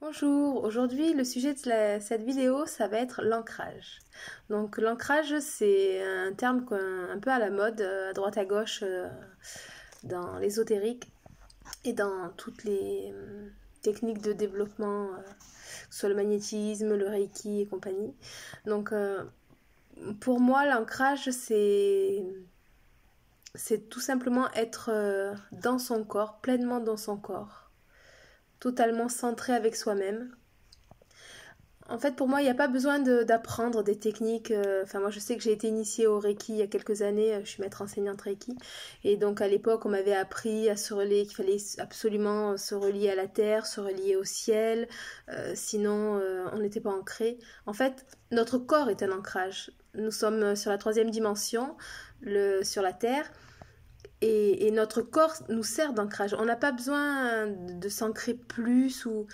Bonjour, aujourd'hui le sujet de cette vidéo ça va être l'ancrage. Donc l'ancrage c'est un terme un peu à la mode à droite à gauche dans l'ésotérique et dans toutes les techniques de développement, que ce soit le magnétisme, le reiki et compagnie. Donc pour moi l'ancrage c'est tout simplement être dans son corps, pleinement dans son corps, totalement centré avec soi-même. En fait, pour moi, il n'y a pas besoin d'apprendre des techniques. Enfin, moi, je sais que j'ai été initiée au Reiki il y a quelques années. Je suis maître enseignante Reiki. Et donc, à l'époque, on m'avait appris à se relier, qu'il fallait absolument se relier à la terre, se relier au ciel. Sinon, on n'était pas ancré. En fait, notre corps est un ancrage. Nous sommes sur la troisième dimension, sur la terre. Et notre corps nous sert d'ancrage. On n'a pas besoin de s'ancrer plus ou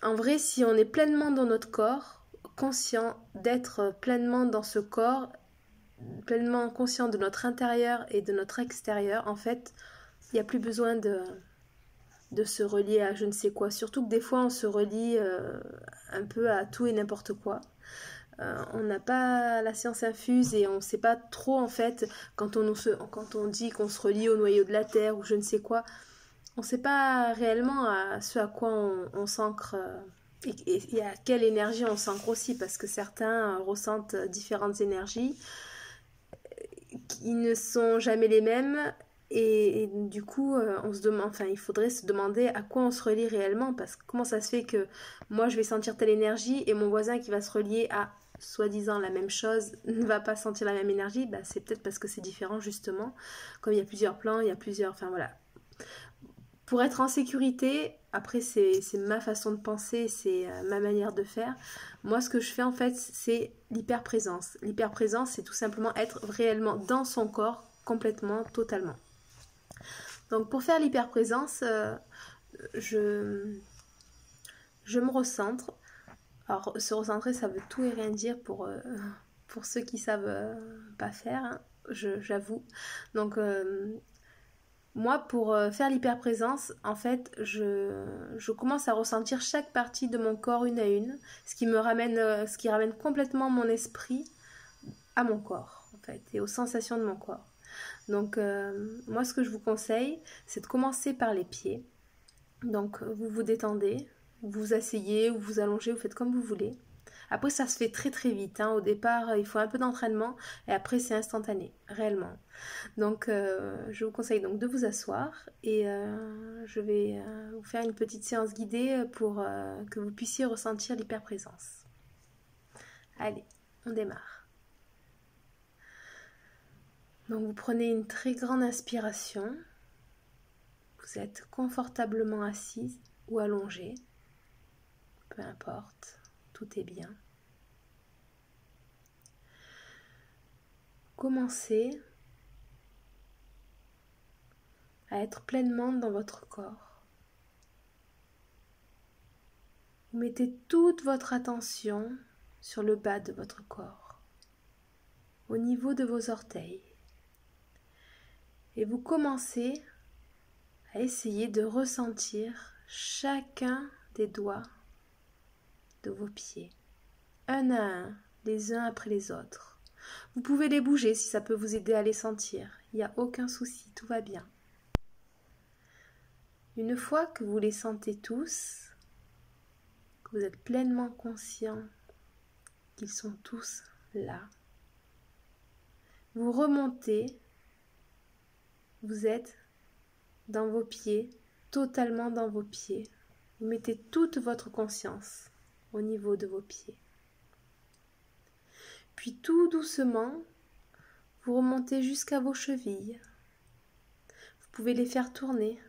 en vrai, si on est pleinement dans notre corps, conscient d'être pleinement dans ce corps, pleinement conscient de notre intérieur et de notre extérieur, en fait, il n'y a plus besoin de se relier à je ne sais quoi. Surtout que des fois, on se relie un peu à tout et n'importe quoi. On n'a pas la science infuse et on ne sait pas trop, en fait, quand on dit qu'on se relie au noyau de la Terre ou je ne sais quoi, on ne sait pas réellement à ce à quoi on s'ancre et à quelle énergie on s'ancre aussi, parce que certains ressentent différentes énergies qui ne sont jamais les mêmes. Et du coup, on se demande, enfin, il faudrait se demander à quoi on se relie réellement, parce que comment ça se fait que moi je vais sentir telle énergie et mon voisin qui va se relier à soi-disant la même chose ne va pas sentir la même énergie. Bah, c'est peut-être parce que c'est différent justement. Comme il y a plusieurs plans, il y a plusieurs, enfin voilà, pour être en sécurité, après c'est ma façon de penser, c'est ma manière de faire. Moi ce que je fais en fait c'est l'hyperprésence. L'hyperprésence c'est tout simplement être réellement dans son corps, complètement, totalement. Donc pour faire l'hyperprésence, je, je me recentre. Alors se recentrer ça veut tout et rien dire pour ceux qui savent pas faire, hein, j'avoue. Donc moi, pour faire l'hyperprésence, en fait, je commence à ressentir chaque partie de mon corps une à une, ce qui ramène complètement mon esprit à mon corps, en fait, et aux sensations de mon corps. Donc, moi, ce que je vous conseille, c'est de commencer par les pieds. Donc, vous vous détendez, vous vous asseyez ou vous allongez, vous faites comme vous voulez. Après, ça se fait très très vite, hein. Au départ, il faut un peu d'entraînement et après, c'est instantané, réellement. Donc, je vous conseille donc de vous asseoir et je vais vous faire une petite séance guidée pour que vous puissiez ressentir l'hyperprésence. Allez, on démarre. Donc, vous prenez une très grande inspiration. Vous êtes confortablement assise ou allongée. Peu importe, tout est bien. Commencez à être pleinement dans votre corps. Vous mettez toute votre attention sur le bas de votre corps, au niveau de vos orteils. Et vous commencez à essayer de ressentir chacun des doigts de vos pieds, un à un, les uns après les autres. Vous pouvez les bouger si ça peut vous aider à les sentir. Il n'y a aucun souci, tout va bien. Une fois que vous les sentez tous, que vous êtes pleinement conscient qu'ils sont tous là, vous remontez, vous êtes dans vos pieds, totalement dans vos pieds. Vous mettez toute votre conscience au niveau de vos pieds. Puis tout doucement, vous remontez jusqu'à vos chevilles. Vous pouvez les faire tourner,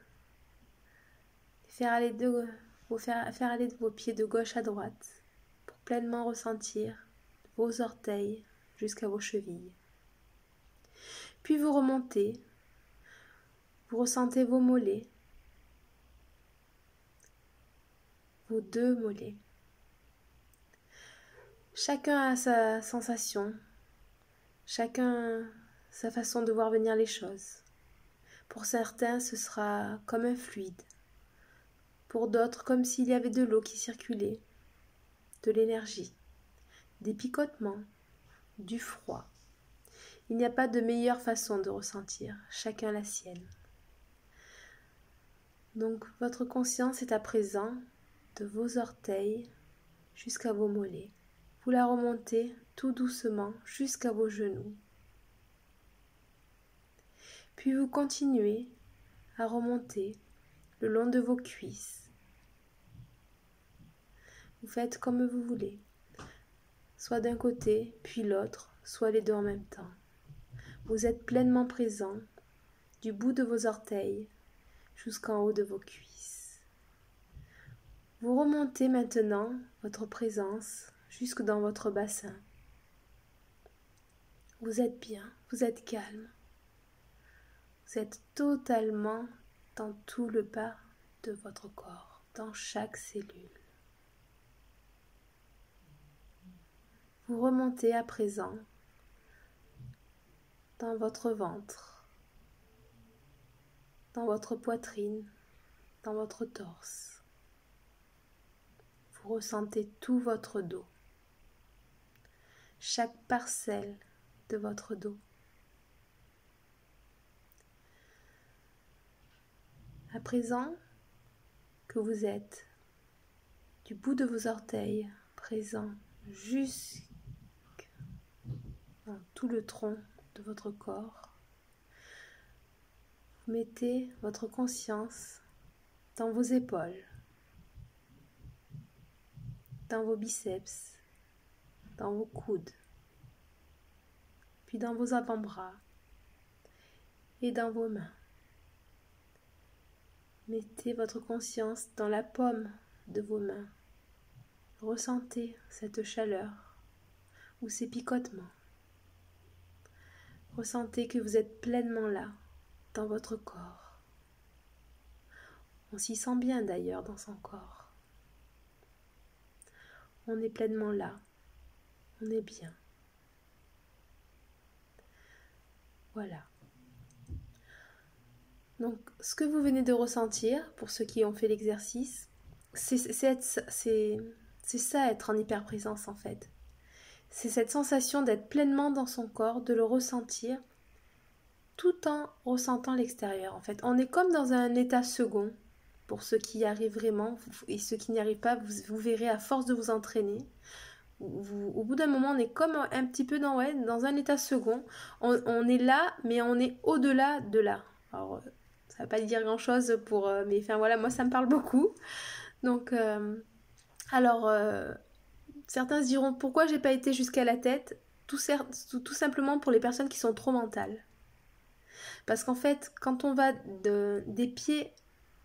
faire aller de vos pieds de gauche à droite pour pleinement ressentir vos orteils jusqu'à vos chevilles. Puis vous remontez, vous ressentez vos mollets, vos deux mollets. Chacun a sa sensation, chacun sa façon de voir venir les choses. Pour certains, ce sera comme un fluide. Pour d'autres, comme s'il y avait de l'eau qui circulait, de l'énergie, des picotements, du froid. Il n'y a pas de meilleure façon de ressentir, chacun la sienne. Donc votre conscience est à présent de vos orteils jusqu'à vos mollets. Vous la remontez tout doucement jusqu'à vos genoux. Puis vous continuez à remonter le long de vos cuisses. Vous faites comme vous voulez, soit d'un côté, puis l'autre, soit les deux en même temps. Vous êtes pleinement présent du bout de vos orteils jusqu'en haut de vos cuisses. Vous remontez maintenant votre présence jusque dans votre bassin. Vous êtes bien, vous êtes calme. Vous êtes totalement dans tout le bas de votre corps, dans chaque cellule. Vous remontez à présent dans votre ventre, dans votre poitrine, dans votre torse. Vous ressentez tout votre dos, chaque parcelle de votre dos. À présent que vous êtes du bout de vos orteils présent jusque dans tout le tronc de votre corps, vous mettez votre conscience dans vos épaules, dans vos biceps, dans vos coudes, puis dans vos avant-bras et dans vos mains. Mettez votre conscience dans la paume de vos mains. Ressentez cette chaleur ou ces picotements. Ressentez que vous êtes pleinement là, dans votre corps. On s'y sent bien d'ailleurs dans son corps. On est pleinement là, on est bien. Voilà. Donc, ce que vous venez de ressentir, pour ceux qui ont fait l'exercice, c'est ça être en hyperprésence en fait. C'est cette sensation d'être pleinement dans son corps, de le ressentir, tout en ressentant l'extérieur en fait. On est comme dans un état second, pour ceux qui y arrivent vraiment, et ceux qui n'y arrivent pas, vous verrez à force de vous entraîner. Au bout d'un moment, on est comme un petit peu dans un état second. On est là, mais on est au-delà de là. Alors, ça ne va pas dire grand-chose mais enfin voilà, moi ça me parle beaucoup. Donc, certains se diront pourquoi j'ai pas été jusqu'à la tête, tout simplement pour les personnes qui sont trop mentales. Parce qu'en fait, quand on va des pieds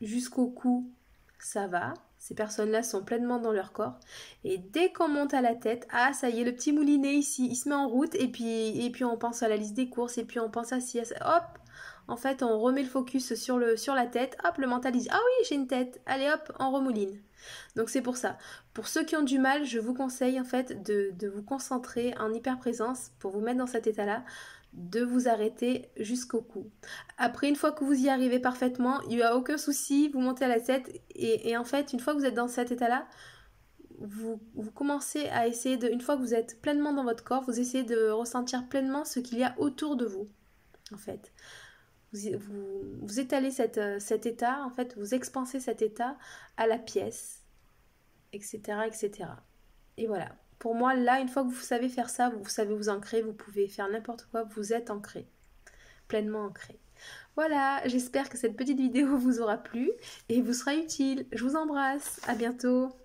jusqu'au cou, ça va. Ces personnes-là sont pleinement dans leur corps. Et dès qu'on monte à la tête, ça y est, le petit moulinet ici, il se met en route. Et puis on pense à la liste des courses. Et puis on pense à ci, à ça. Hop, en fait, on remet le focus sur la tête. Hop, le mental dit, ah oui, j'ai une tête. Allez hop, on remouline. Donc c'est pour ça. Pour ceux qui ont du mal, je vous conseille en fait de vous concentrer en hyperprésence pour vous mettre dans cet état-là, de vous arrêter jusqu'au cou. Après, une fois que vous y arrivez parfaitement, il n'y a aucun souci, vous montez à la tête et en fait, une fois que vous êtes dans cet état-là, vous commencez à essayer une fois que vous êtes pleinement dans votre corps, vous essayez de ressentir pleinement ce qu'il y a autour de vous, en fait. Vous étalez cet état, en fait, vous expansez cet état à la pièce, etc., etc. Et voilà. Pour moi, là, une fois que vous savez faire ça, vous savez vous ancrer, vous pouvez faire n'importe quoi, vous êtes ancré, pleinement ancré. Voilà, j'espère que cette petite vidéo vous aura plu et vous sera utile. Je vous embrasse, à bientôt.